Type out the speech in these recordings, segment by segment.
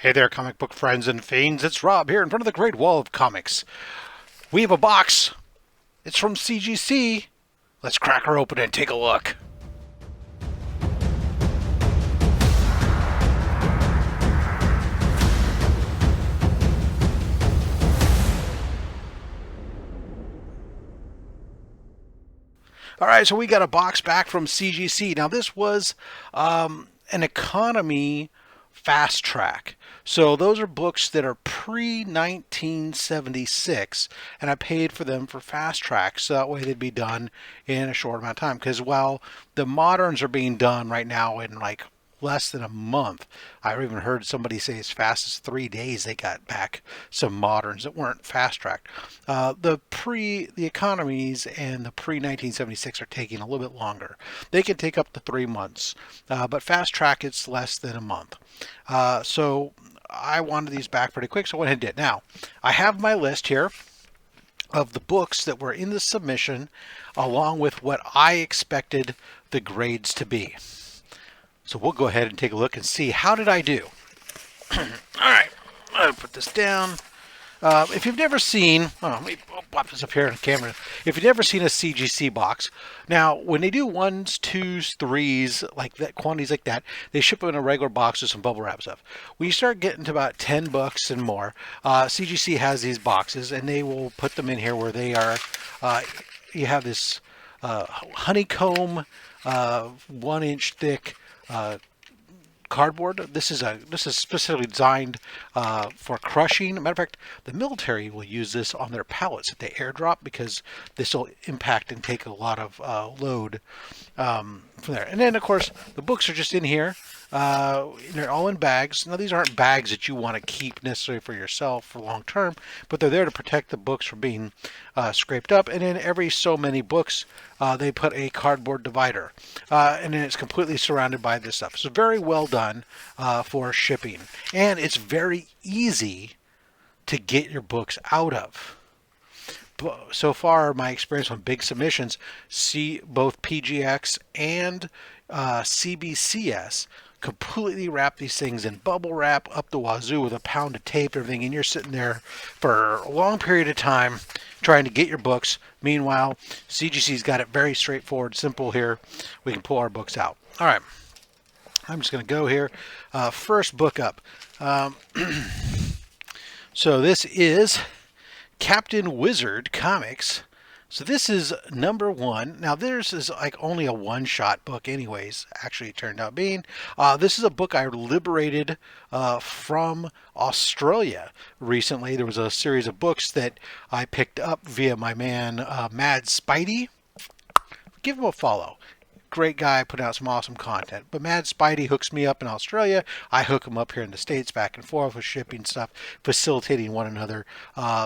Hey there, comic book friends and fiends. It's Rob here in front of the Great Wall of Comics. We have a box. It's from CGC. Let's crack her open and take a look. All right, so we got a box back from CGC. Now, this was an economy Fast Track. So those are books that are pre-1976, and I paid for them for Fast Track, so that way they'd be done in a short amount of time. Because while the moderns are being done right now in like less than a month, I even heard somebody say as fast as 3 days they got back some moderns that weren't fast tracked. The economies and the pre-1976 are taking a little bit longer. They can take up to 3 months, but fast track it's less than a month. So I wanted these back pretty quick, so I went ahead and did. Now I have my list here of the books that were in the submission, along with what I expected the grades to be. So we'll go ahead and take a look and see how did I do. All right, I'll put this down. If you've never seen, let me pop this up here on the camera. If you've never seen a CGC box, now when they do 1s, 2s, 3s, like that, quantities like that, they ship them in a regular box with some bubble wrap stuff. When you start getting to about 10 bucks and more, CGC has these boxes, and they will put them in here where they are. You have this honeycomb, 1-inch thick. Cardboard. This is specifically designed for crushing. Matter of fact, the military will use this on their pallets that they airdrop because this will impact and take a lot of load from there. And then, of course, the books are just in here. They're all in bags. Now, these aren't bags that you want to keep necessarily for yourself for long term, but they're there to protect the books from being scraped up. And in every so many books, they put a cardboard divider, and then it's completely surrounded by this stuff. So very well done for shipping, and it's very easy to get your books out of. So far, my experience on big submissions, see both PGX and CBCS completely wrap these things in bubble wrap up the wazoo with a pound of tape and everything, and you're sitting there for a long period of time trying to get your books. Meanwhile, CGC's got it very straightforward, simple here. We can pull our books out. All right, I'm just going to go here. First book up. So this is Captain Wizard Comics. So this is number 1. Now theirs is like only a one-shot book anyways, actually it turned out being. This is a book I liberated from Australia recently. There was a series of books that I picked up via my man Mad Spidey. Give him a follow. Great guy, put out some awesome content. But Mad Spidey hooks me up in Australia. I hook him up here in the States, back and forth with shipping stuff, facilitating one another.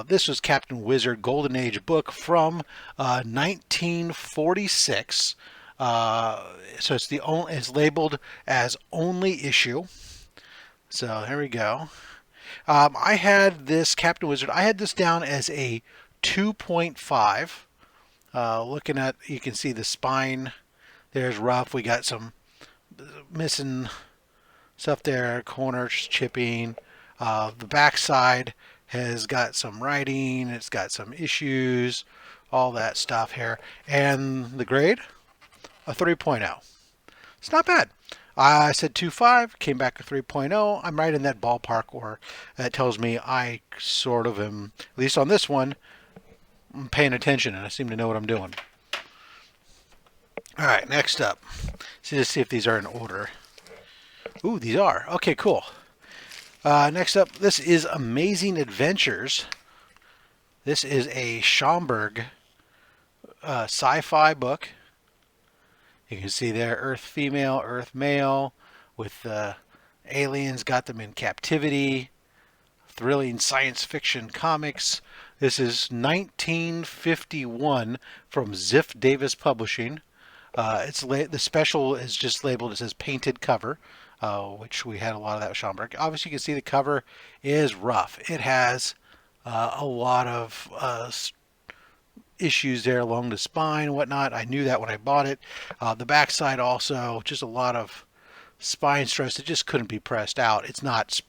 This was Captain Wizard Golden Age book from 1946. So it's labeled as only issue. So here we go. I had this Captain Wizard. I had this down as a 2.5. Looking at, you can see the spine. There's rough. We got some missing stuff there. Corners chipping. The back side has got some writing. It's got some issues. All that stuff here. And the grade? A 3.0. It's not bad. I said 2.5. Came back a 3.0. I'm right in that ballpark where that tells me I sort of am, at least on this one, I'm paying attention and I seem to know what I'm doing. All right, next up. Let's see if these are in order. Ooh, these are. Okay, cool. Next up, this is Amazing Adventures. This is a Schomburg sci-fi book. You can see there, Earth female, Earth male, with aliens, got them in captivity. Thrilling science fiction comics. This is 1951 from Ziff Davis Publishing. The special is just labeled, it says painted cover, which we had a lot of that with Schomburg. Obviously, you can see the cover is rough. It has a lot of issues there along the spine and whatnot. I knew that when I bought it. The back side also, just a lot of spine stress. It just couldn't be pressed out. It's not.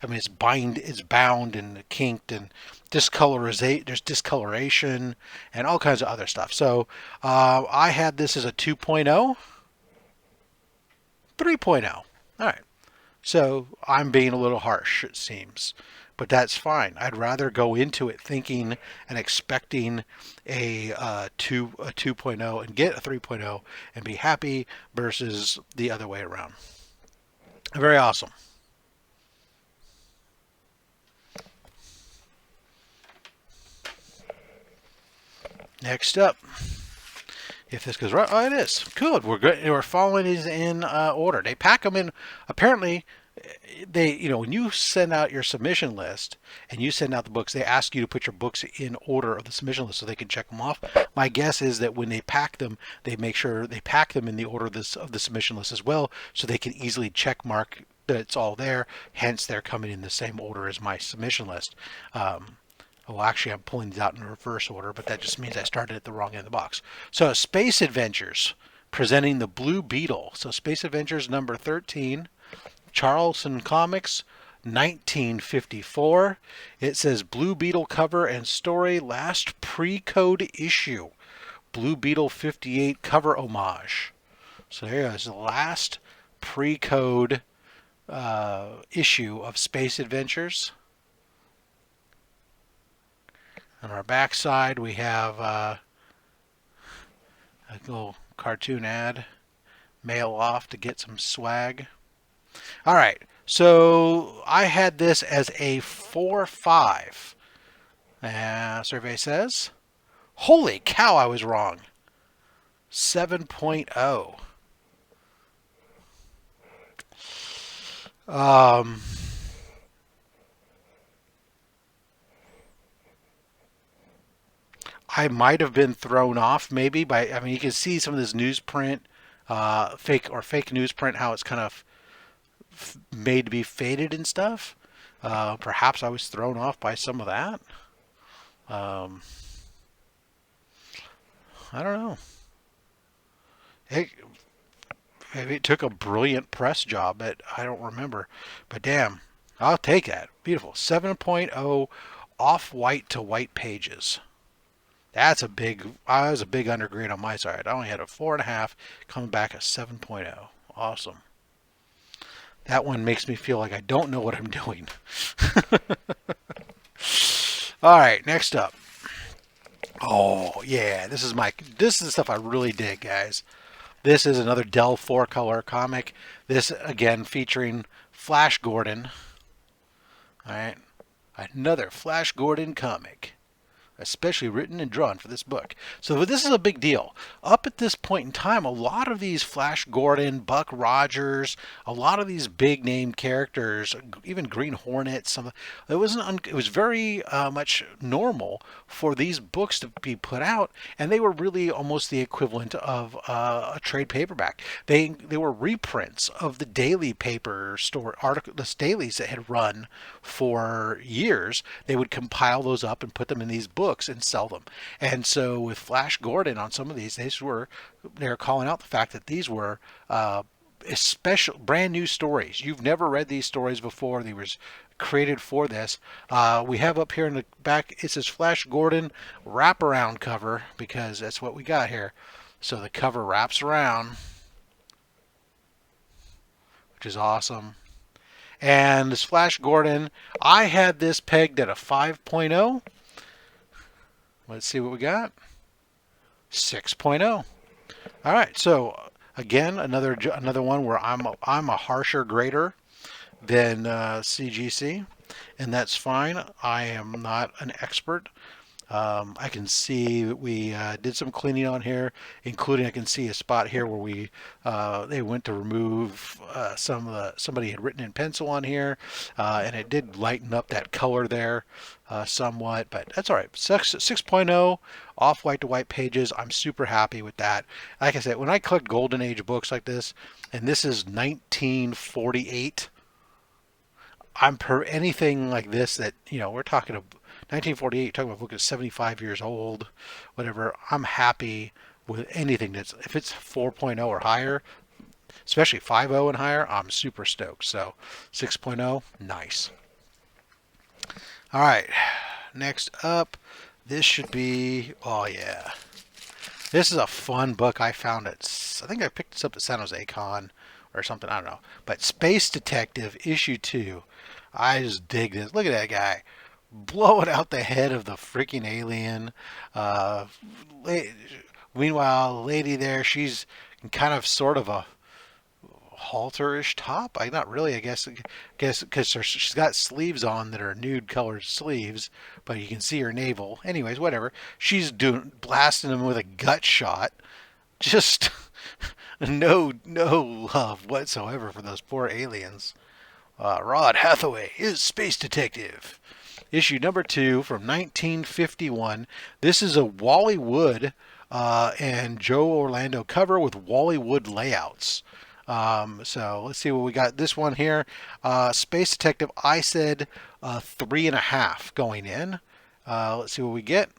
I mean, it's bound and kinked and discolorization. There's discoloration and all kinds of other stuff. So I had this as a 2.0, 3.0. All right. So I'm being a little harsh, it seems, but that's fine. I'd rather go into it thinking and expecting a 2.0 and get a 3.0 and be happy versus the other way around. Very awesome. Next up, if this goes right, oh, it is good. We're good. We're following these in order. They pack them in. Apparently, when you send out your submission list and you send out the books, they ask you to put your books in order of the submission list so they can check them off. My guess is that when they pack them, they make sure they pack them in the order of the submission list as well, so they can easily check mark that it's all there. Hence, they're coming in the same order as my submission list. Well, actually, I'm pulling these out in reverse order, but that just means I started at the wrong end of the box. So, Space Adventures, presenting the Blue Beetle. So, Space Adventures number 13, Charleston Comics, 1954. It says Blue Beetle cover and story, last pre-code issue. Blue Beetle 58 cover homage. So, here is the last pre-code issue of Space Adventures. On our back side, we have a little cartoon ad. Mail off to get some swag. All right, so I had this as a 4.5. Survey says, holy cow, I was wrong. 7.0. I might have been thrown off maybe by, I mean, you can see some of this newsprint, fake newsprint, how it's kind of made to be faded and stuff. Perhaps I was thrown off by some of that. I don't know. Maybe it took a brilliant press job, but I don't remember. But damn, I'll take that. Beautiful. 7.0 off-white to white pages. That was a big undergrade on my side. I only had a 4.5, coming back a 7.0. Awesome. That one makes me feel like I don't know what I'm doing. All right, next up. Oh yeah, this is the stuff I really dig, guys. This is another Dell 4-color comic. This again featuring Flash Gordon. All right, another Flash Gordon comic, especially written and drawn for this book. So this is a big deal. Up at this point in time, a lot of these Flash Gordon, Buck Rogers, a lot of these big name characters, even Green Hornet, it was very much normal for these books to be put out, and they were really almost the equivalent of a trade paperback. They were reprints of the daily paper the dailies that had run for years. They would compile those up and put them in these books and sell them. And so with Flash Gordon on some of these, they're calling out the fact that these were special brand new stories. You've never read these stories before. They were created for this. We have up here in the back, it says Flash Gordon wraparound cover, because that's what we got here. So the cover wraps around, which is awesome. And this Flash Gordon, I had this pegged at a 5.0. Let's see what we got. 6.0. All right, so again, another one where I'm a harsher grader than CGC, and that's fine. I am not an expert. I can see we did some cleaning on here, including I can see a spot here where they went to remove somebody had written in pencil on here, and it did lighten up that color there somewhat, but that's all right. 6.0 off-white to white pages. I'm super happy with that. Like I said, when I collect Golden Age books like this, and this is 1948, anything like this that, we're talking about 1948, you're talking about a book that's 75 years old, whatever. I'm happy with anything if it's 4.0 or higher. especially 5.0 and higher, I'm super stoked. So 6.0, nice. All right, next up, this should be, oh yeah. This is a fun book I found at, I think I picked this up at San Jose Con or something, I don't know. But Space Detective issue 2. I just dig this. Look at that guy blowing out the head of the freaking alien. Uh, Meanwhile, the lady there, she's in kind of sort of a halterish top. Not really, I guess because she's got sleeves on that are nude colored sleeves, but you can see her navel. Anyways, whatever. She's blasting him with a gut shot. Just no love whatsoever for those poor aliens. Rod Hathaway is Space Detective. Issue number 2 from 1951. This is a Wally Wood and Joe Orlando cover with Wally Wood layouts. So let's see what we got. This one here, Space Detective. I said 3.5 going in. Let's see what we get.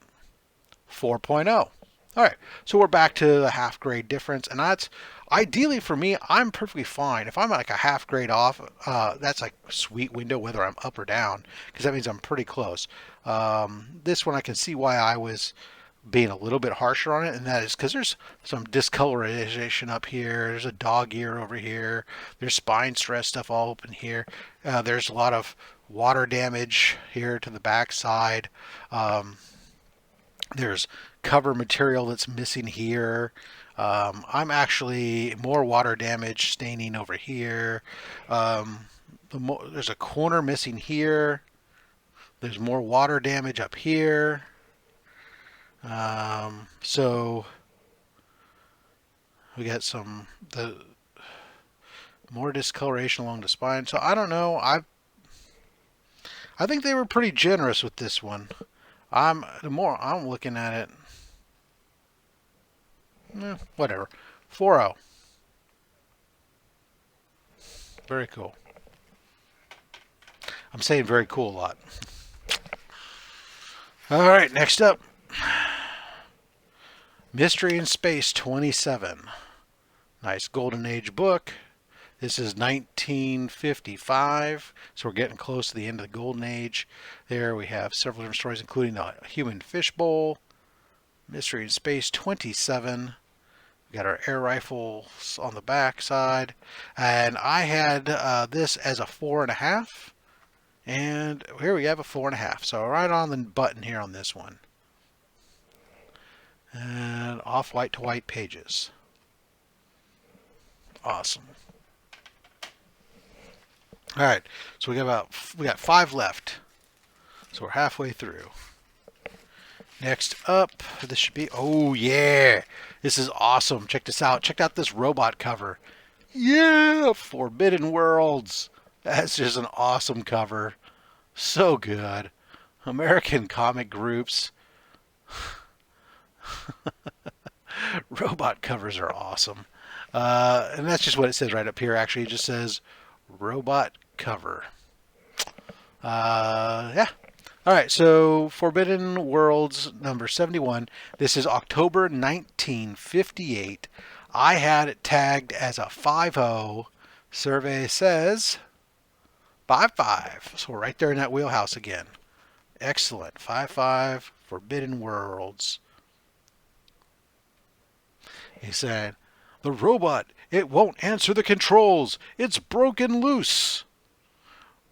4.0. All right, so we're back to the half grade difference, and that's ideally for me. I'm perfectly fine if I'm like a half grade off. That's like a sweet window whether I'm up or down, because that means I'm pretty close. This one I can see why I was being a little bit harsher on it, and that is because there's some discolorization up here. There's a dog ear over here. There's spine stress stuff all up in here. There's a lot of water damage here to the back side. There's cover material that's missing here. I'm actually more water damage staining over here. There's a corner missing here. There's more water damage up here. So we got the more discoloration along the spine. So I don't know. I think they were pretty generous with this one. The more I'm looking at it, whatever. 4.0. Very cool. I'm saying very cool a lot. All right, next up. Mystery in Space 27. Nice Golden Age book. This is 1955, so we're getting close to the end of the Golden Age. There we have several different stories, including the human fishbowl. Mystery in Space 27. We got our air rifles on the back side. And I had this as a 4.5. And here we have a 4.5. So right on the button here on this one. And off-white to white pages. Awesome. All right, so we got 5 left. So we're halfway through. Next up, this should be, oh yeah, this is awesome. Check this out. Check out this robot cover. Yeah, Forbidden Worlds. That's just an awesome cover. So good. American comic groups. Robot covers are awesome. And that's just what it says right up here. Actually, it just says robot cover. Yeah. All right, so Forbidden Worlds number 71. This is October 1958. I had it tagged as a 5.0. Survey says 5.5. So we're right there in that wheelhouse again. Excellent. 5.5 Forbidden Worlds. He said, the robot, it won't answer the controls. It's broken loose.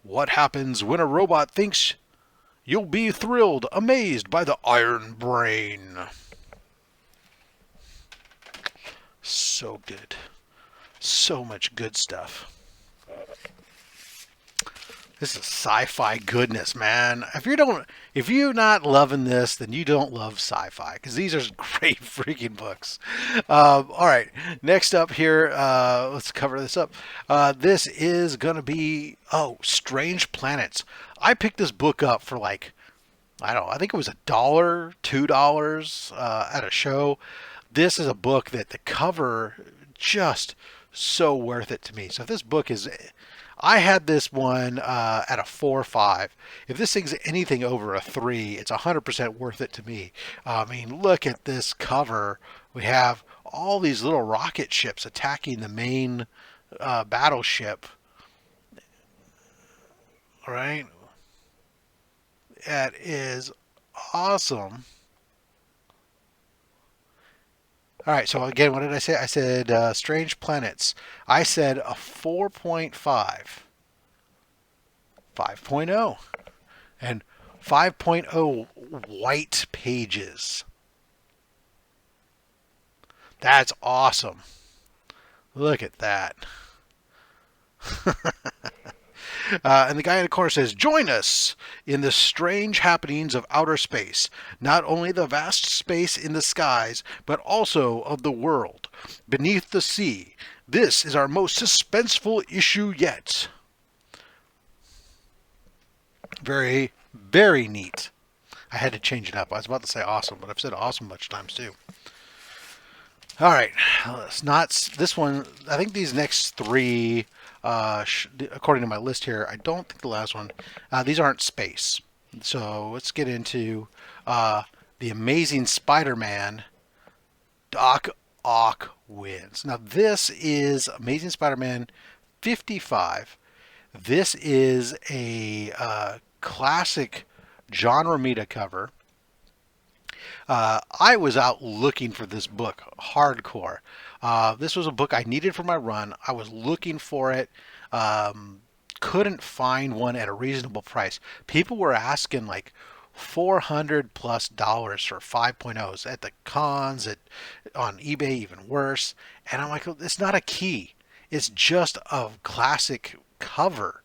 What happens when a robot thinks you'll be thrilled, amazed by the iron brain? So good. So much good stuff. This is sci-fi goodness, man. If you're not loving this, then you don't love sci-fi, because these are great freaking books. All right, next up here, let's cover this up. This is gonna be Strange Planets. I picked this book up for like, I don't know, I think it was $1, $2 at a show. This is a book that the cover just so worth it to me. So if this book is, I had this one at a 4 or 5. If this thing's anything over a 3, it's 100% worth it to me. I mean, look at this cover. We have all these little rocket ships attacking the main battleship. Right? That is awesome. All right, so again, what did I say? I said Strange Planets. I said a 4.5, 5.0, and 5.0 white pages. That's awesome. Look at that. And the guy in the corner says, "Join us in the strange happenings of outer space. Not only the vast space in the skies, but also of the world beneath the sea. This is our most suspenseful issue yet." Very, very neat. I had to change it up. I was about to say awesome, but I've said awesome much times too. All right, it's not this one. I think these next three, according to my list here, I don't think the last one. These aren't space. So let's get into the Amazing Spider-Man. Doc Ock wins. Now this is Amazing Spider-Man 55. This is a classic John Romita cover. I was out looking for this book hardcore. This was a book I needed for my run. I was looking for it. Couldn't find one at a reasonable price. People were asking like $400+ for 5.0s at the cons, on eBay, even worse. And I'm like, it's not a key. It's just a classic cover.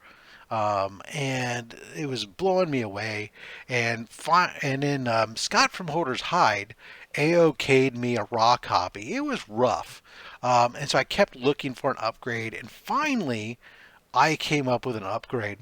And it was blowing me away. And then Scott from Holders Hide AOK'd me a raw copy. It was rough. And so I kept looking for an upgrade. And finally, I came up with an upgrade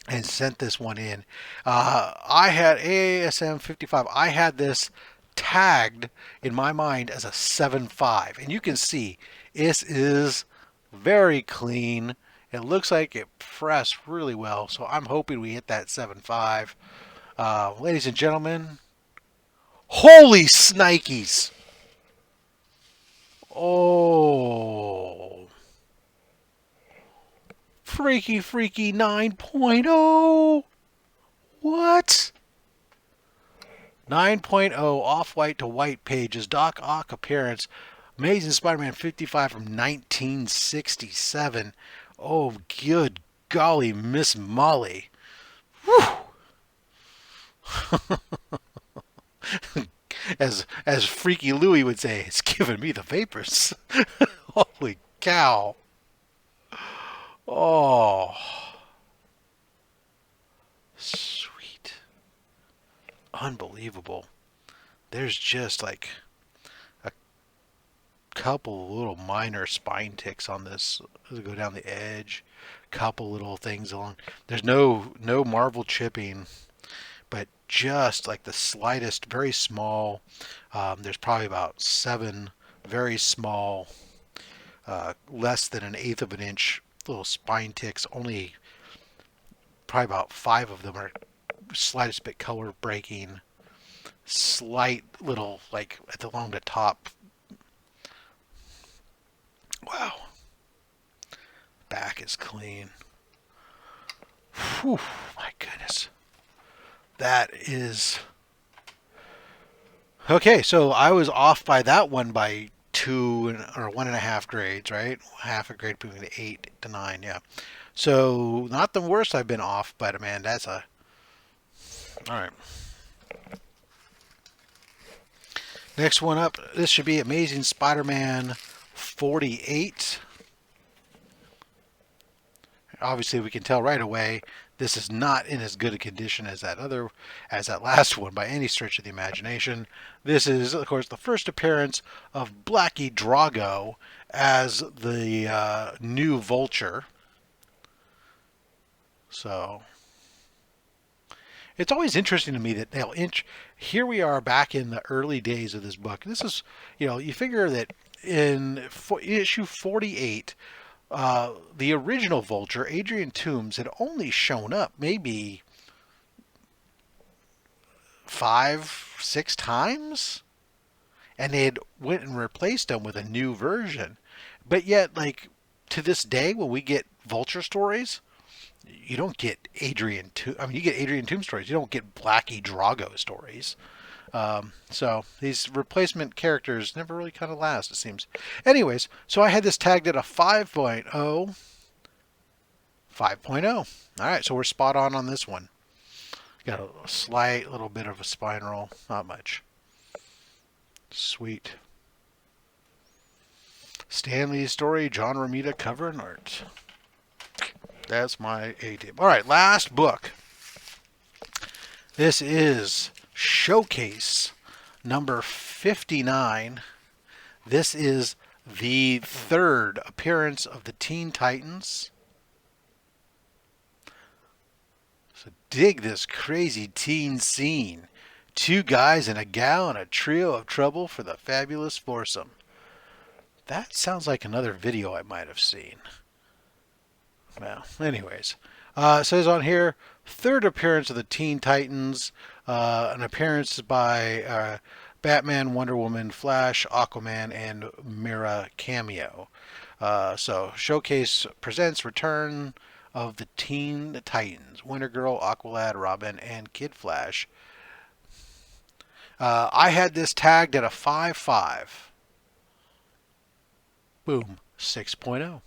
and sent this one in. I had AASM 55. I had this tagged in my mind as a 7.5. And you can see this is very clean. It looks like it pressed really well, so I'm hoping we hit that 7.5. Ladies and gentlemen, holy snikes! Oh, freaky 9.0! What? 9.0 off-white to white pages, Doc Ock appearance, Amazing Spider-Man 55 from 1967. Oh, good golly, Miss Molly. Whew. As Freaky Louie would say, it's giving me the vapors. Holy cow. Oh. Sweet. Unbelievable. There's just like a couple little minor spine ticks on this as go down the edge. Couple little things along. There's no marble chipping, but just like the slightest, very small. There's probably about 7 very small, less than an eighth of an inch little spine ticks. Only probably about 5 of them are slightest bit color breaking. Slight little like along the top. Wow. Back is clean. Whew, my goodness. That is... Okay, so I was off by that one by 2 or 1.5 grades, right? Half a grade between 8 to 9, yeah. So, not the worst I've been off, but man, that's a... Alright. Next one up, this should be Amazing Spider-Man 48. Obviously, we can tell right away this is not in as good a condition as that last one by any stretch of the imagination. This is, of course, the first appearance of Blackie Drago as the new Vulture. So it's always interesting to me that they'll here we are back in the early days of this book. This is, you figure that in issue 48, the original Vulture, Adrian Toomes, had only shown up maybe 5-6 times. and they had went and replaced them with a new version. But yet, like, to this day, when we get Vulture stories, you don't get you get Adrian Toombs stories. You don't get Blackie Drago stories. So these replacement characters never really kind of last, it seems. Anyways, so I had this tagged at a 5.0. 5.0. All right, so we're spot on this one. Got a slight little bit of a spine roll, not much. Sweet. Stan Lee's story, John Romita cover and art. That's my A-tip. All right, last book. This is Showcase number 59. This is the third appearance of the Teen Titans. So dig this crazy teen scene. 2 guys and a gal and a trio of trouble for the fabulous foursome. That sounds like another video I might have seen. Well, anyways. It says on here, third appearance of the Teen Titans. An appearance by Batman, Wonder Woman, Flash, Aquaman, and Mira cameo. So Showcase presents Return of the Teen Titans. Winter Girl, Aqualad, Robin, and Kid Flash. I had this tagged at a 5.5. Boom, 6.0.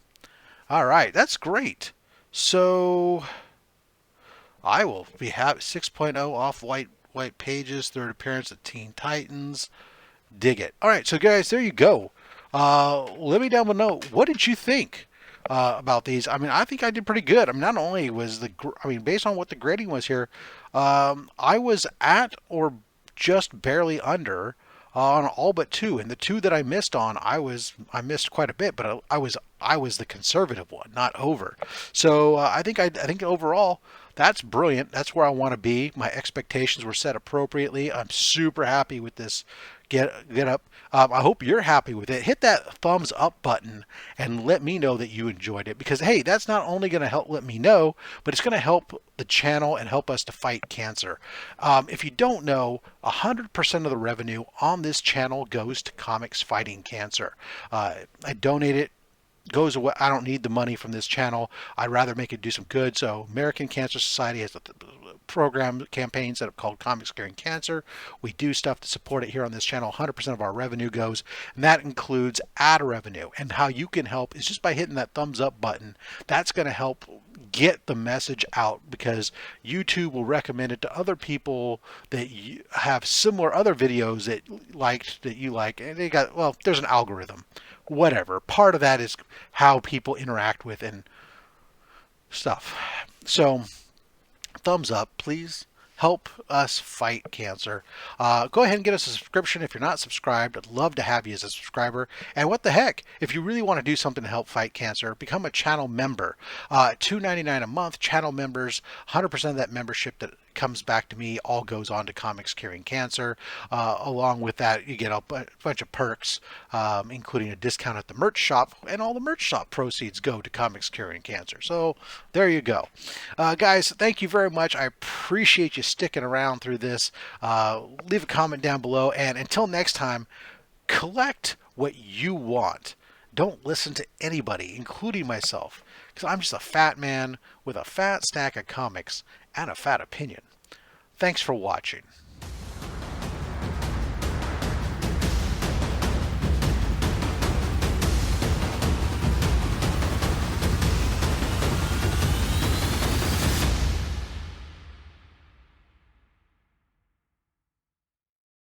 All right, that's great. So I will be happy. 6.0 off white pages, third appearance of Teen Titans. Dig it. All right, so guys, there you go. Let me down below. What did you think about these? I mean, I think I did pretty good. I mean, not only was based on what the grading was here, I was at or just barely under on all but 2, and the 2 that I missed on, I missed quite a bit, but I was the conservative one, not over. So I think overall that's brilliant. That's where I want to be. My expectations were set appropriately. I'm super happy with this get up. I hope you're happy with it. Hit that thumbs up button and let me know that you enjoyed it, because hey, that's not only going to help let me know, but it's going to help the channel and help us to fight cancer. If you don't know, 100% of the revenue on this channel goes to comics fighting cancer. I donate it, goes away. I don't need the money from this channel. I'd rather make it do some good. So American Cancer Society has a program campaigns that are called Comics Curing Cancer. We do stuff to support it here on this channel. 100% of our revenue goes, and that includes ad revenue. And how you can help is just by hitting that thumbs up button. That's going to help get the message out, because YouTube will recommend it to other people that have similar other videos that you like, and there's an algorithm. Whatever. Part of that is how people interact with and stuff. So thumbs up, please. Help us fight cancer. Go ahead and get us a subscription if you're not subscribed. I'd love to have you as a subscriber. And what the heck, if you really want to do something to help fight cancer, become a channel member. $2.99 a month. Channel members, 100% of that membership that comes back to me all goes on to Comics Curing Cancer. Along with that, you get a bunch of perks, including a discount at the merch shop, and all the merch shop proceeds go to Comics Curing Cancer. So there you go. Guys, thank you very much. I appreciate you sticking around through this. Leave a comment down below, and until next time, collect what you want. Don't listen to anybody, including myself, because I'm just a fat man with a fat stack of comics and a fat opinion. Thanks for watching.